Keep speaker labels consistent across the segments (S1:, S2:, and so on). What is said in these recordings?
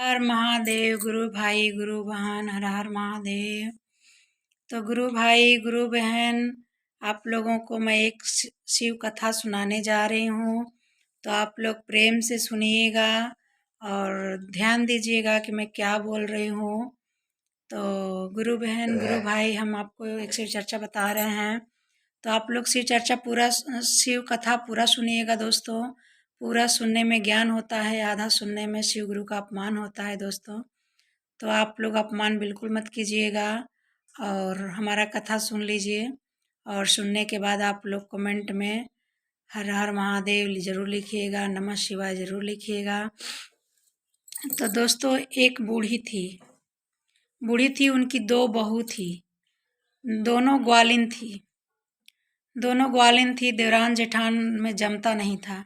S1: हर महादेव। गुरु भाई गुरु बहन, हर हर महादेव। तो गुरु भाई गुरु बहन, आप लोगों को मैं एक शिव कथा सुनाने जा रही हूँ। तो आप लोग प्रेम से सुनिएगा और ध्यान दीजिएगा कि मैं क्या बोल रही हूँ। तो गुरु बहन गुरु भाई, हम आपको एक शिव चर्चा बता रहे हैं। तो आप लोग शिव चर्चा पूरा, शिव कथा पूरा सुनिएगा दोस्तों। पूरा सुनने में ज्ञान होता है, आधा सुनने में शिव गुरु का अपमान होता है दोस्तों। तो आप लोग अपमान बिल्कुल मत कीजिएगा और हमारा कथा सुन लीजिए। और सुनने के बाद आप लोग कमेंट में हर हर महादेव ज़रूर लिखिएगा, नमः शिवाय ज़रूर लिखिएगा। तो दोस्तों, एक बूढ़ी थी, उनकी दो बहू थी, दोनों ग्वालिन थी। देवरान जेठान में जमता नहीं था।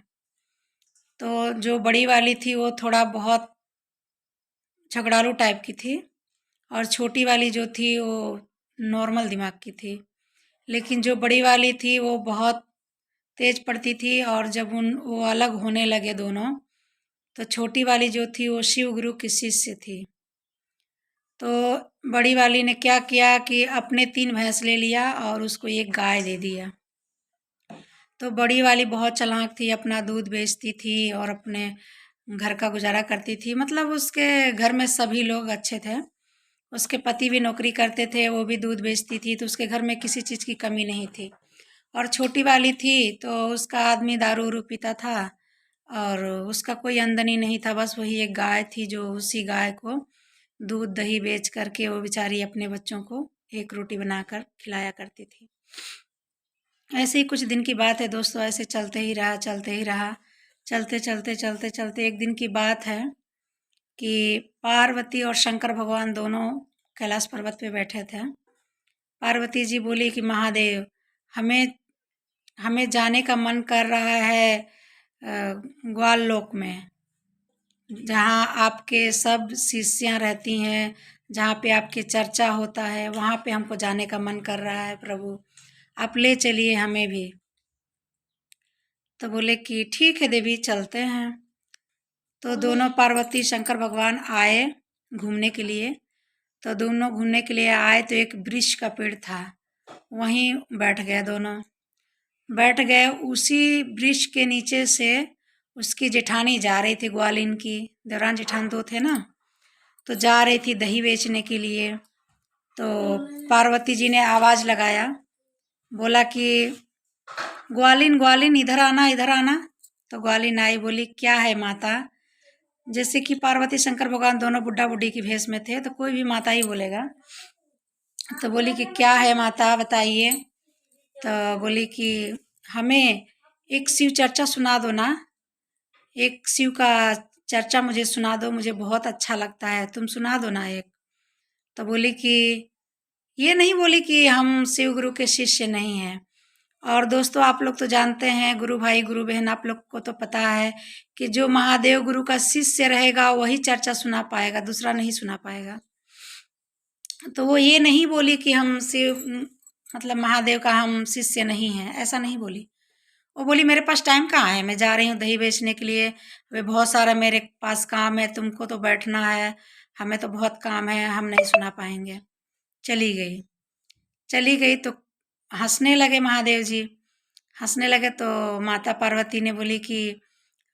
S1: तो जो बड़ी वाली थी वो थोड़ा बहुत झगड़ालू टाइप की थी, और छोटी वाली जो थी वो नॉर्मल दिमाग की थी। लेकिन जो बड़ी वाली थी वो बहुत तेज पड़ती थी, और जब वो अलग होने लगे दोनों, तो छोटी वाली जो थी वो शिव गुरु की शिष्य थी। तो बड़ी वाली ने क्या किया कि अपने 3 भैंस ले लिया और उसको एक गाय दे दिया। तो बड़ी वाली बहुत चालाक थी, अपना दूध बेचती थी और अपने घर का गुजारा करती थी। मतलब उसके घर में सभी लोग अच्छे थे। उसके पति भी नौकरी करते थे, वो भी दूध बेचती थी, तो उसके घर में किसी चीज़ की कमी नहीं थी। और छोटी वाली थी तो उसका आदमी दारू उरू पीता था, और उसका कोई आमदनी नहीं था। बस वही एक गाय थी, जो उसी गाय को दूध दही बेच करके वो बेचारी अपने बच्चों को एक रोटी बनाकर खिलाया करती थी। ऐसे ही कुछ दिन की बात है दोस्तों, ऐसे चलते ही रहा। चलते एक दिन की बात है कि पार्वती और शंकर भगवान दोनों कैलाश पर्वत पे बैठे थे। पार्वती जी बोली कि महादेव, हमें हमें जाने का मन कर रहा है ग्वाल लोक में, जहाँ आपके सब शिष्याँ रहती हैं, जहाँ पे आपकी चर्चा होता है, वहाँ पे हमको जाने का मन कर रहा है प्रभु, आप ले चलिए हमें भी। तो बोले कि ठीक है देवी, चलते हैं। तो दोनों पार्वती शंकर भगवान आए घूमने के लिए। तो दोनों घूमने के लिए आए तो एक वृक्ष का पेड़ था, वहीं बैठ गए दोनों। बैठ गए, उसी वृक्ष के नीचे से उसकी जेठानी जा रही थी, ग्वालिन की। देवरान जेठान दो थे ना, तो जा रही थी दही बेचने के लिए। तो पार्वती जी ने आवाज़ लगाया, बोला कि ग्वालिन ग्वालिन इधर आना, इधर आना। तो ग्वालिन आई, बोली क्या है माता। जैसे कि पार्वती शंकर भगवान दोनों बुड्ढा बुड्ढी की भेष में थे, तो कोई भी माता ही बोलेगा। तो बोली कि क्या है माता, बताइए। तो बोली कि हमें एक शिव चर्चा सुना दो ना, एक शिव का चर्चा मुझे सुना दो, मुझे बहुत अच्छा लगता है, तुम सुना दो ना एक। तो बोली कि ये नहीं बोली कि हम शिव गुरु के शिष्य नहीं हैं। और दोस्तों, आप लोग तो जानते हैं, गुरु भाई गुरु बहन, आप लोग को तो पता है कि जो महादेव गुरु का शिष्य रहेगा वही चर्चा सुना पाएगा, दूसरा नहीं सुना पाएगा। तो वो ये नहीं बोली कि हम शिव, मतलब महादेव का हम शिष्य नहीं हैं, ऐसा नहीं बोली। वो बोली मेरे पास टाइम कहाँ है, मैं जा रही हूँ दही बेचने के लिए, वे बहुत सारा मेरे पास काम है, तुमको तो बैठना है, हमें तो बहुत काम है, हम नहीं सुना पाएंगे। चली गई तो हंसने लगे महादेव जी। हंसने लगे तो माता पार्वती ने बोली कि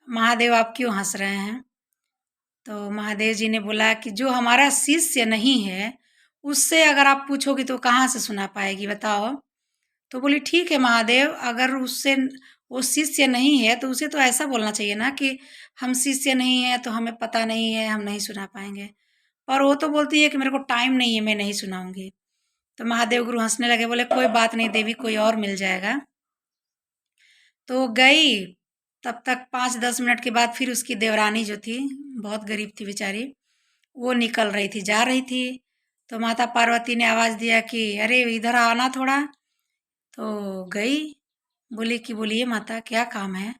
S1: महादेव आप क्यों हंस रहे हैं। तो महादेव जी ने बोला कि जो हमारा शिष्य नहीं है उससे अगर आप पूछोगी तो कहाँ से सुना पाएगी, बताओ। तो बोली ठीक है महादेव, अगर उससे वो शिष्य नहीं है तो उसे तो ऐसा बोलना चाहिए ना कि हम शिष्य नहीं है तो हमें पता नहीं है, हम नहीं सुना पाएंगे। पर वो तो बोलती है कि मेरे को टाइम नहीं है, मैं नहीं सुनाऊंगी। तो महादेव गुरु हंसने लगे, बोले कोई बात नहीं देवी, कोई और मिल जाएगा। तो गई। तब तक 5-10 मिनट के बाद फिर उसकी देवरानी जो थी, बहुत गरीब थी बेचारी, वो निकल रही थी, जा रही थी। तो माता पार्वती ने आवाज़ दिया कि अरे इधर आना थोड़ा। तो गई, बोली कि बोलिए माता क्या काम है।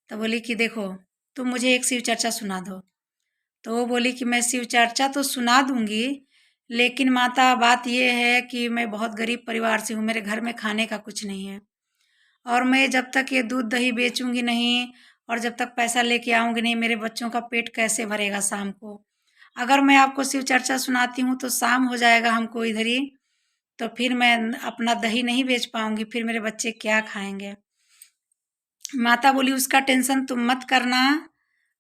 S1: तो बोली कि देखो, तुम मुझे एक शिव चर्चा सुना दो। तो वो बोली कि मैं शिव चर्चा तो सुना दूंगी, लेकिन माता बात ये है कि मैं बहुत गरीब परिवार से हूँ, मेरे घर में खाने का कुछ नहीं है, और मैं जब तक ये दूध दही बेचूंगी नहीं और जब तक पैसा लेके आऊंगी नहीं, मेरे बच्चों का पेट कैसे भरेगा शाम को। अगर मैं आपको शिव चर्चा सुनाती हूँ तो शाम हो जाएगा हमको इधर ही, तो फिर मैं अपना दही नहीं बेच पाऊंगी, फिर मेरे बच्चे क्या खाएंगे। माता बोली उसका टेंशन तुम मत करना,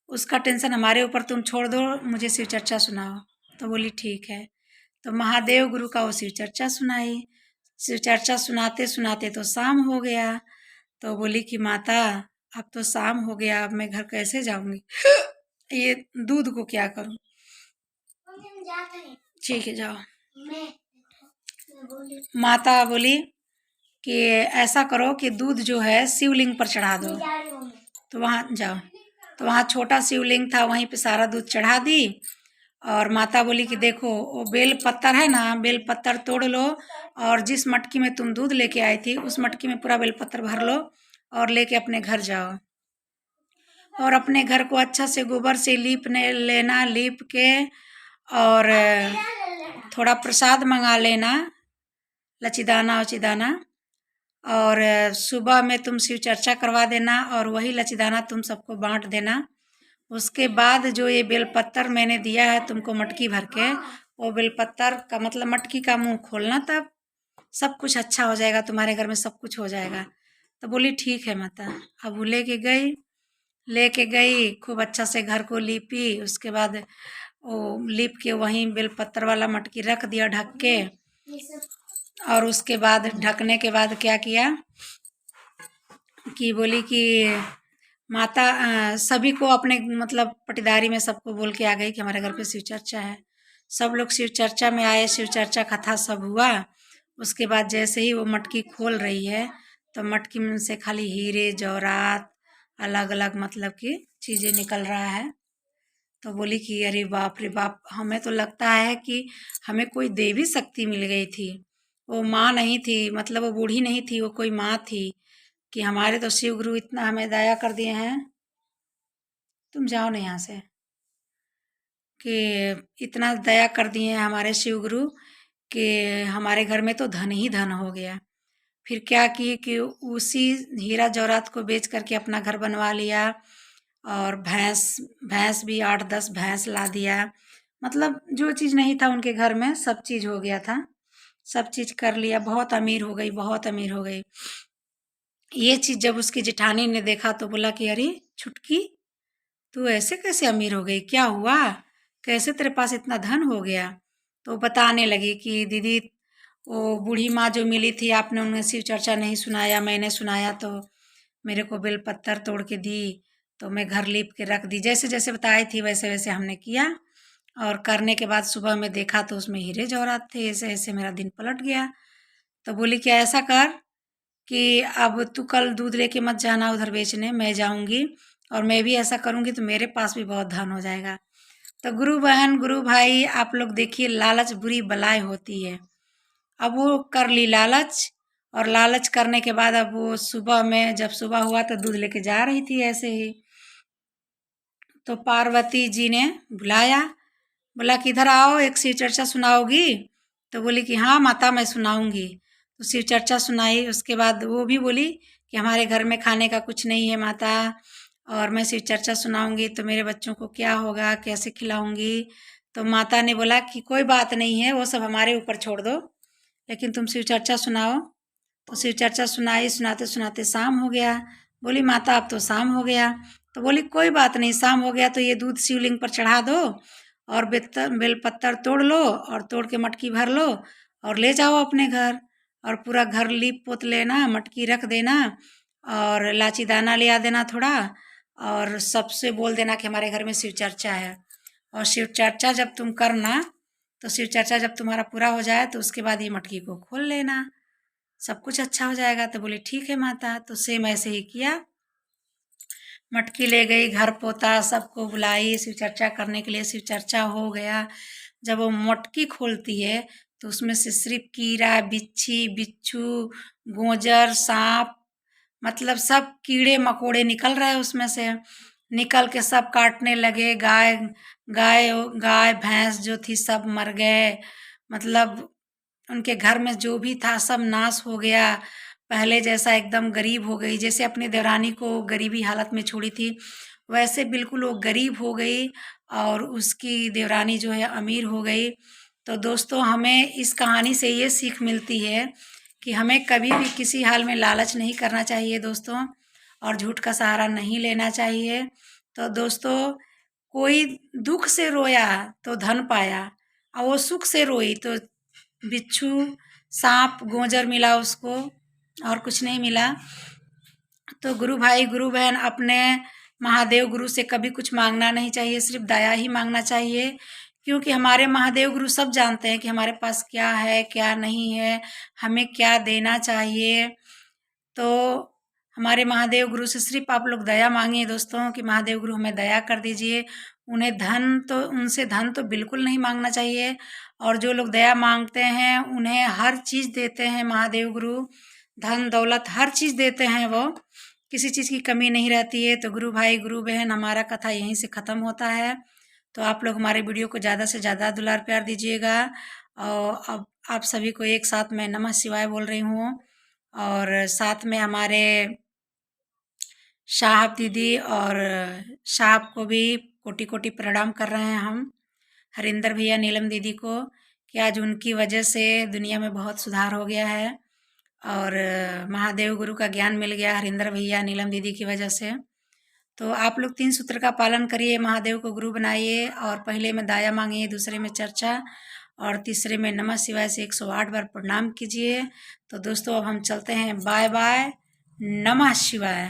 S1: उसका टेंशन हमारे ऊपर तुम छोड़ दो, मुझे शिव चर्चा सुनाओ। तो बोली ठीक है। तो महादेव गुरु का वो शिव चर्चा सुनाई। शिव चर्चा सुनाते सुनाते तो शाम हो गया। तो बोली कि माता अब तो शाम हो गया, अब मैं घर कैसे जाऊंगी, ये दूध को क्या करूं। ठीक है जाओ। माता बोली कि ऐसा करो कि दूध जो है शिवलिंग पर चढ़ा दो। तो वहाँ जाओ। तो वहाँ छोटा शिवलिंग था, वहीं पे सारा दूध चढ़ा दी। और माता बोली कि देखो वो बेल पत्तर है ना, बेल पत्तर तोड़ लो और जिस मटकी में तुम दूध लेके आई थी उस मटकी में पूरा बेल पत्तर भर लो और लेके अपने घर जाओ। और अपने घर को अच्छा से गोबर से लीपने लेना, लीप के और थोड़ा प्रसाद मंगा लेना, लचीदाना उचीदाना। और सुबह में तुम शिव चर्चा करवा देना और वही लचीदाना तुम सबको बांट देना। उसके बाद जो ये बेलपत्तर मैंने दिया है तुमको मटकी भर के, वो बेलपत्तर का मतलब मटकी का मुंह खोलना, तब सब कुछ अच्छा हो जाएगा, तुम्हारे घर में सब कुछ हो जाएगा। तो बोली ठीक है माता। अब वो लेके गई खूब अच्छा से घर को लीपी। उसके बाद वो लीप के वहीं बेलपत्तर वाला मटकी रख दिया ढक के। और उसके बाद ढकने के बाद क्या किया कि बोली कि माता सभी को अपने मतलब पटीदारी में सबको बोल के आ गई कि हमारे घर पे शिव चर्चा है। सब लोग शिव चर्चा में आए, शिव चर्चा कथा सब हुआ। उसके बाद जैसे ही वो मटकी खोल रही है तो मटकी में से खाली हीरे जवाहरात अलग अलग मतलब की चीज़ें निकल रहा है। तो बोली कि अरे बाप रे बाप, हमें तो लगता है कि हमें कोई देवी शक्ति मिल गई थी। वो माँ नहीं थी, मतलब वो बूढ़ी नहीं थी, वो कोई माँ थी कि हमारे तो शिव गुरु इतना हमें दया कर दिए हैं। तुम जाओ ना यहाँ से। कि इतना दया कर दिए हैं हमारे शिव गुरु कि हमारे घर में तो धन ही धन हो गया। फिर क्या किए कि उसी हीरा जवाहरात को बेच करके अपना घर बनवा लिया। और भैंस भैंस भी 8-10 भैंस ला दिया। मतलब जो चीज़ नहीं था उनके घर में सब चीज़ हो गया था, सब चीज़ कर लिया। बहुत अमीर हो गई, बहुत अमीर हो गई। ये चीज़ जब उसकी जेठानी ने देखा तो बोला कि अरे छुटकी, तू ऐसे कैसे अमीर हो गई, क्या हुआ, कैसे तेरे पास इतना धन हो गया। तो बताने लगी कि दीदी वो बूढ़ी माँ जो मिली थी, आपने उन्हें शिव चर्चा नहीं सुनाया, मैंने सुनाया तो मेरे को बेलपत्तर तोड़ के दी, तो मैं घर लीप के रख दी, जैसे जैसे बताई थी वैसे वैसे हमने किया। और करने के बाद सुबह में देखा तो उसमें हीरे जवाहरात थे। ऐसे ऐसे मेरा दिन पलट गया। तो बोली कि ऐसा कर कि अब तू कल दूध लेके मत जाना उधर बेचने, मैं जाऊंगी और मैं भी ऐसा करूंगी तो मेरे पास भी बहुत धन हो जाएगा। तो गुरु बहन गुरु भाई आप लोग देखिए, लालच बुरी बलाएं होती है। अब वो कर ली लालच, और लालच करने के बाद अब वो सुबह में जब सुबह हुआ तो दूध लेके जा रही थी ऐसे ही। तो पार्वती जी ने बुलाया, बोला कि इधर आओ, एक शिव चर्चा सुनाओगी। तो बोली कि हाँ माता मैं सुनाऊंगी। तो शिव चर्चा सुनाई। उसके बाद वो भी बोली कि हमारे घर में खाने का कुछ नहीं है माता, और मैं शिव चर्चा सुनाऊंगी तो मेरे बच्चों को क्या होगा, कैसे खिलाऊंगी। तो माता ने बोला कि कोई बात नहीं है, वो सब हमारे ऊपर छोड़ दो, लेकिन तुम शिव चर्चा सुनाओ। तो शिव चर्चा सुनाई। सुनाते सुनाते शाम हो गया। बोली माता अब तो शाम हो गया। तो बोली कोई बात नहीं, शाम हो गया तो ये दूध शिवलिंग पर चढ़ा दो और बेलपत्तर तोड़ लो और तोड़ के मटकी भर लो और ले जाओ अपने घर। और पूरा घर लीप पोत लेना, मटकी रख देना और लाची दाना ले आ देना थोड़ा, और सबसे बोल देना कि हमारे घर में शिव चर्चा है। और शिव चर्चा जब तुम करना, तो शिव चर्चा जब तुम्हारा पूरा हो जाए तो उसके बाद ये मटकी को खोल लेना, सब कुछ अच्छा हो जाएगा। तो बोले ठीक है माता। तो सेम ऐसे ही किया। मटकी ले गई, घर पोता, सबको बुलाई शिव चर्चा करने के लिए। शिव चर्चा हो गया। जब वो मटकी खोलती है तो उसमें से सिर्फ कीड़ा बिच्छी बिच्छू गोजर सांप, मतलब सब कीड़े मकोड़े निकल रहे उसमें से। निकल के सब काटने लगे। गाय गाय गाय भैंस जो थी सब मर गए। मतलब उनके घर में जो भी था सब नाश हो गया। पहले जैसा एकदम गरीब हो गई, जैसे अपनी देवरानी को गरीबी हालत में छोड़ी थी वैसे बिल्कुल वो गरीब हो गई। और उसकी देवरानी जो है अमीर हो गई। तो दोस्तों हमें इस कहानी से ये सीख मिलती है कि हमें कभी भी किसी हाल में लालच नहीं करना चाहिए दोस्तों, और झूठ का सहारा नहीं लेना चाहिए। तो दोस्तों कोई दुख से रोया तो धन पाया, और वो सुख से रोई तो बिच्छू, सांप, गोंजर मिला उसको, और कुछ नहीं मिला। तो गुरु भाई गुरु बहन अपने महादेव गुरु से कभी कुछ मांगना नहीं चाहिए, सिर्फ दया ही मांगना चाहिए, क्योंकि हमारे महादेव गुरु सब जानते हैं कि हमारे पास क्या है क्या नहीं है, हमें क्या देना चाहिए। तो हमारे महादेव गुरु से सिर्फ आप लोग दया मांगिए दोस्तों कि महादेव गुरु हमें दया कर दीजिए। उनसे धन तो बिल्कुल नहीं मांगना चाहिए, और जो लोग दया मांगते हैं उन्हें हर चीज़ देते हैं महादेव गुरु, धन दौलत हर चीज़ देते हैं, वो किसी चीज़ की कमी नहीं रहती है। तो गुरु भाई गुरु बहन हमारा कथा यहीं से ख़त्म होता है। तो आप लोग हमारे वीडियो को ज़्यादा से ज़्यादा दुलार प्यार दीजिएगा। और अब आप सभी को एक साथ मैं नमः शिवाय बोल रही हूँ, और साथ में हमारे साहब दीदी और साहब को भी कोटि कोटि प्रणाम कर रहे हैं हम, हरिंदर भैया, नीलम दीदी को, कि आज उनकी वजह से दुनिया में बहुत सुधार हो गया है, और महादेव गुरु का ज्ञान मिल गया हरिंदर भैया, नीलम दीदी की वजह से। तो आप लोग 3 सूत्र का पालन करिए, महादेव को गुरु बनाइए, और पहले में दाया मांगिए, दूसरे में चर्चा, और तीसरे में नमः शिवाय से 108 बार प्रणाम कीजिए। तो दोस्तों अब हम चलते हैं, बाय बाय, नमः शिवाय।